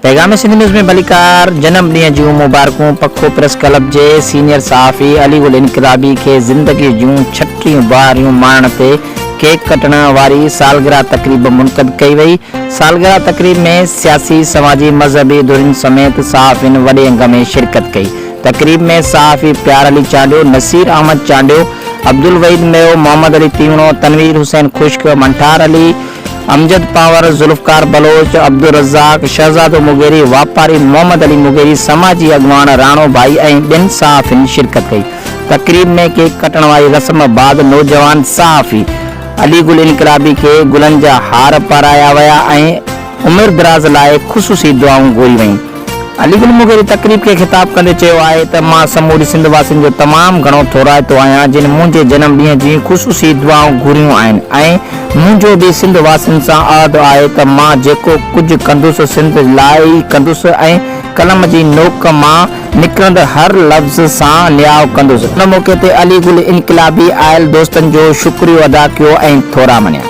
पैगाम सिंध न्यूज़ में भलीकार जन्म ॾींहं जूं मुबारकूं। पखो प्रेस क्लब जे सीनियर सहाफ़ी अली गुल इनकलाबी खे ज़िंदगी जूं 36 बारियूं माणण ते केक कटण वारी सालगिरह तकरीब मुनक़द कई वई। सालगिरह तकरीब में सियासी, समाजी, मज़हबी धुरियुनि समेत सहाफ़िन वॾे अंग में शिरकत कई। तकरीब में सहाफ़ी प्यार अली चांडियो, नसीर अहमद चांडियो, अब्दुल वहीद मेयो, मोहम्मद अली तीवणो, तनवीर हुसैन खुश्क, मंठार अली, अमजद पावर, जुल्फकार बलोच, अब्दुल रज़ाक, शहजादो मुगेरी, वापारी मोहम्मद अली मुगेरी, समाजी अगवान राणो भाई ऐं ॿियनि सहाफ़िन शिरकत कई। तकरीब में केक कटण वारी रस्म बाद नौजवान सहाफ़ी अली गुल इनकलाबी के गुलनि जा हार पाराया विया ऐं उमिरि दराज़ लाइ ख़ुसूसी दुआऊं घुरी वयूं। अली गुल मुगेरी तकरीब के खिताब कंदे चयो आहे त मां समूरी सिंध वासियुनि जो तमामु घणो थोराइतो आहियां जिन मुंहिंजे जनम ॾींहं जी ख़ुसूसी दुआऊं घुरियूं आहिनि ऐं मुंहिंजो बि सिंध वासियुनि सां अहद आहे त मां जेको कुझु कंदुसि सिंध लाइ ई कंदुसि ऐं कलम जी नोक मां निकिरंदड़ हर लफ़्ज़ सां न्याउ कंदुसि। उन मौक़े ते अली गुल इनकलाबी आयल दोस्तनि जो शुक्रियो अदा कयो ऐं थोरा मञिया।